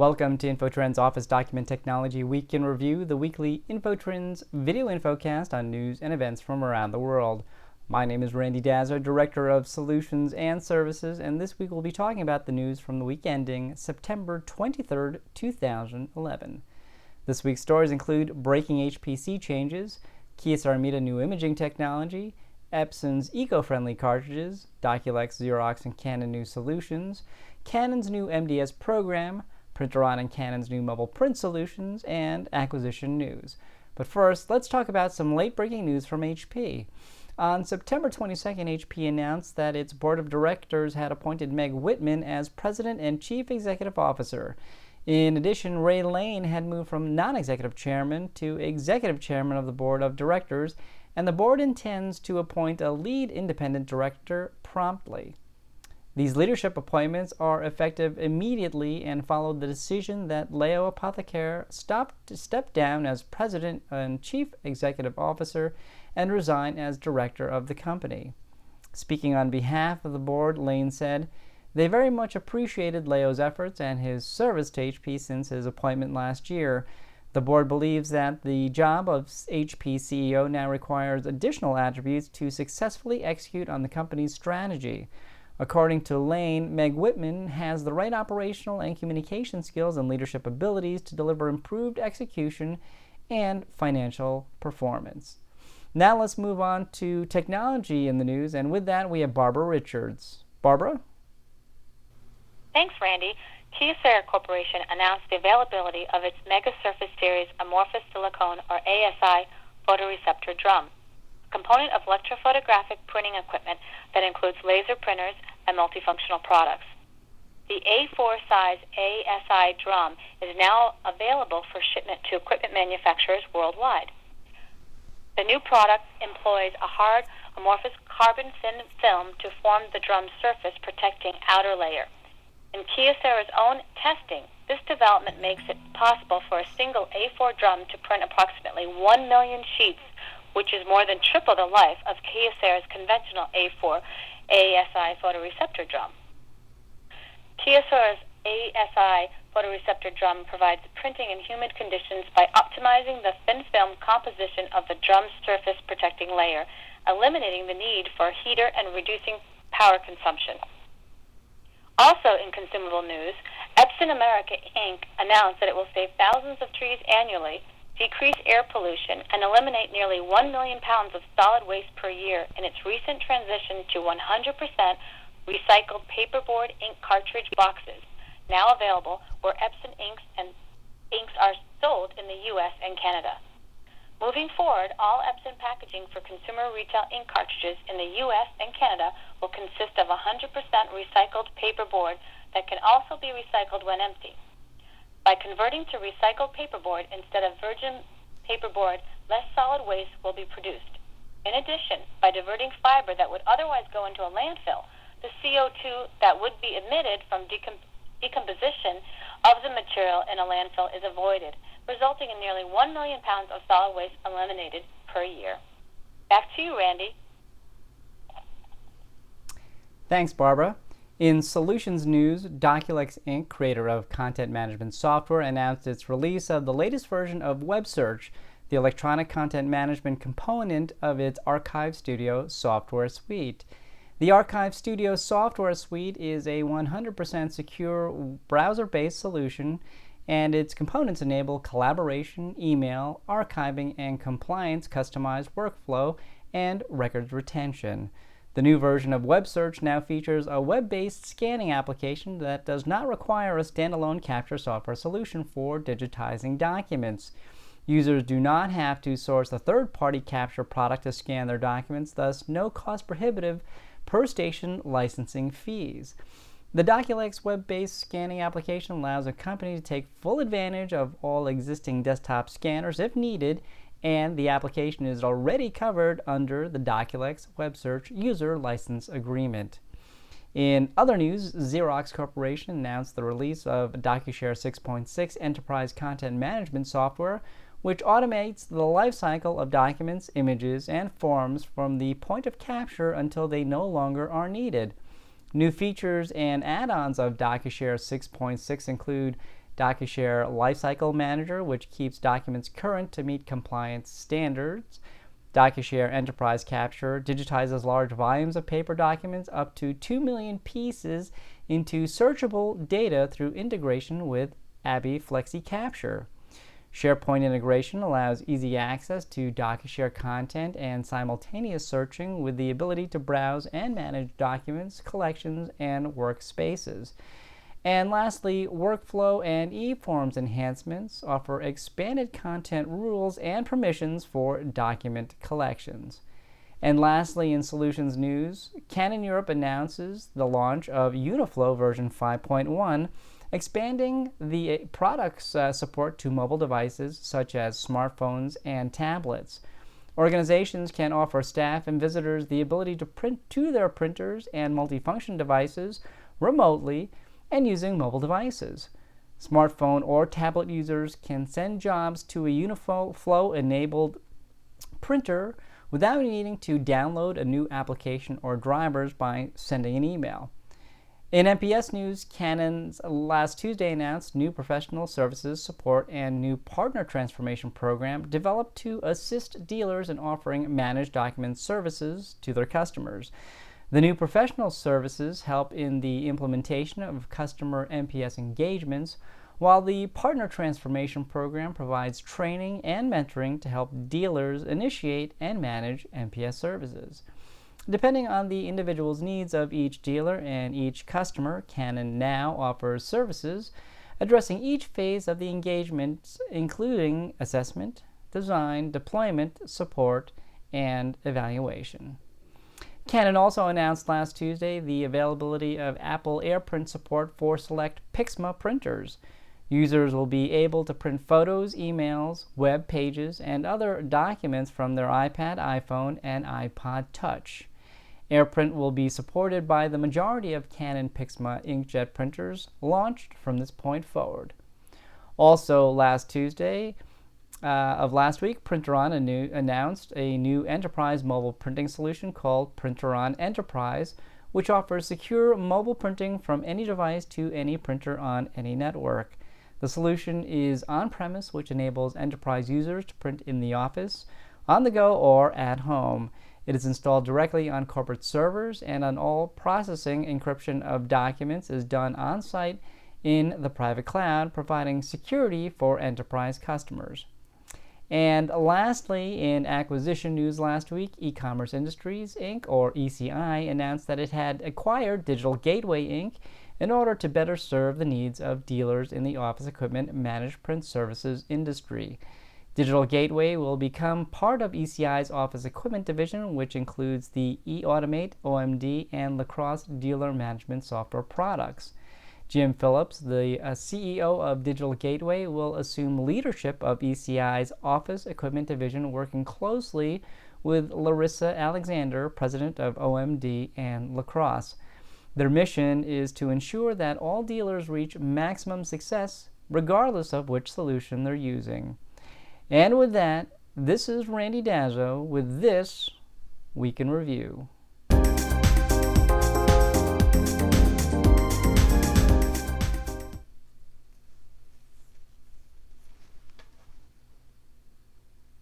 Welcome to InfoTrends Office Document Technology Week in Review, the weekly InfoTrends video infocast on news and events from around the world. My name is Randy Dazer, Director of Solutions and Services, and this week we'll be talking about the news from the week ending September 23rd, 2011. This week's stories include breaking HPC changes, Kyocera Mita new imaging technology, Epson's eco-friendly cartridges, Doculex, Xerox, and Canon new solutions, Canon's new MDS program, PrinterOn and Canon's new mobile print solutions, and acquisition news. But first, let's talk about some late-breaking news from HP. On September 22nd, HP announced that its board of directors had appointed Meg Whitman as president and chief executive officer. In addition, Ray Lane had moved from non-executive chairman to executive chairman of the board of directors, and the board intends to appoint a lead independent director promptly. These leadership appointments are effective immediately and followed the decision that Leo Apothecary stepped down as president and chief executive officer and resign as director of the company. Speaking on behalf of the board, Lane said, "They very much appreciated Leo's efforts and his service to HP since his appointment last year. The board believes that the job of HP CEO now requires additional attributes to successfully execute on the company's strategy." According to Lane, Meg Whitman has the right operational and communication skills and leadership abilities to deliver improved execution and financial performance. Now let's move on to technology in the news, and with that we have Barbara Richards. Barbara? Thanks, Randy. Kyocera Corporation announced the availability of its Mega Surface Series amorphous silicone, or ASI, photoreceptor drum, a component of electrophotographic printing equipment that includes laser printers and multifunctional products. The A4 size ASI drum is now available for shipment to equipment manufacturers worldwide. The new product employs a hard amorphous carbon thin film to form the drum's surface protecting outer layer. In Kyocera's own testing, this development makes it possible for a single A4 drum to print approximately 1 million sheets, which is more than triple the life of Kyocera's conventional A4 ASI photoreceptor drum. Kyocera's ASI photoreceptor drum provides printing in humid conditions by optimizing the thin film composition of the drum's surface protecting layer, eliminating the need for a heater and reducing power consumption. Also in consumable news, Epson America Inc. announced that it will save thousands of trees annually, decrease air pollution, and eliminate nearly 1 million pounds of solid waste per year in its recent transition to 100% recycled paperboard ink cartridge boxes, now available where Epson inks are sold in the U.S. and Canada. Moving forward, all Epson packaging for consumer retail ink cartridges in the U.S. and Canada will consist of 100% recycled paperboard that can also be recycled when empty. By converting to recycled paperboard instead of virgin paperboard, less solid waste will be produced. In addition, by diverting fiber that would otherwise go into a landfill, the CO2 that would be emitted from decomposition of the material in a landfill is avoided, resulting in nearly 1 million pounds of solid waste eliminated per year. Back to you, Randy. Thanks, Barbara. In solutions news, Doculex Inc., creator of content management software, announced its release of the latest version of Web Search, the electronic content management component of its Archive Studio software suite. The Archive Studio software suite is a 100% secure browser-based solution, and its components enable collaboration, email, archiving, and compliance customized workflow and records retention. The new version of Web Search now features a web-based scanning application that does not require a standalone capture software solution for digitizing documents. Users do not have to source a third-party capture product to scan their documents, thus no cost-prohibitive per-station licensing fees. The Doculex web-based scanning application allows a company to take full advantage of all existing desktop scanners if needed, and the application is already covered under the Doculex Web Search User License Agreement. In other news, Xerox Corporation announced the release of Docushare 6.6 Enterprise Content Management Software, which automates the lifecycle of documents, images, and forms from the point of capture until they no longer are needed. New features and add-ons of Docushare 6.6 include Docushare Lifecycle Manager, which keeps documents current to meet compliance standards. Docushare Enterprise Capture digitizes large volumes of paper documents up to 2 million pieces into searchable data through integration with Abby Flexi Capture. SharePoint integration allows easy access to Docushare content and simultaneous searching with the ability to browse and manage documents, collections, and workspaces. And lastly, workflow and e-forms enhancements offer expanded content rules and permissions for document collections. And lastly, in solutions news, Canon Europe announces the launch of Uniflow version 5.1, expanding the product's support to mobile devices such as smartphones and tablets. Organizations can offer staff and visitors the ability to print to their printers and multifunction devices remotely and using mobile devices. Smartphone or tablet users can send jobs to a Uniflow-enabled printer without needing to download a new application or drivers by sending an email. In MPS news, Canon last Tuesday announced new professional services support and new partner transformation program developed to assist dealers in offering managed document services to their customers. The new professional services help in the implementation of customer MPS engagements, while the partner transformation program provides training and mentoring to help dealers initiate and manage MPS services. Depending on the individual's needs of each dealer and each customer, Canon now offers services addressing each phase of the engagement, including assessment, design, deployment, support, and evaluation. Canon also announced last Tuesday the availability of Apple AirPrint support for select Pixma printers. Users will be able to print photos, emails, web pages, and other documents from their iPad, iPhone, and iPod Touch. AirPrint will be supported by the majority of Canon Pixma inkjet printers launched from this point forward. Also, last Tuesday of last week, PrinterOn announced a new enterprise mobile printing solution called PrinterOn Enterprise, which offers secure mobile printing from any device to any printer on any network. The solution is on-premise, which enables enterprise users to print in the office, on the go, or at home. It is installed directly on corporate servers, and on all processing encryption of documents is done on-site in the private cloud, providing security for enterprise customers. And lastly, in acquisition news last week, E-Commerce Industries, Inc., or ECI, announced that it had acquired Digital Gateway, Inc., in order to better serve the needs of dealers in the office equipment managed print services industry. Digital Gateway will become part of ECI's office equipment division, which includes the eAutomate, OMD, and Lacrosse dealer management software products. Jim Phillips, the CEO of Digital Gateway, will assume leadership of ECI's office equipment division, working closely with Larissa Alexander, president of OMD and Lacrosse. Their mission is to ensure that all dealers reach maximum success, regardless of which solution they're using. And with that, this is Randy Dazzo with this Week in Review.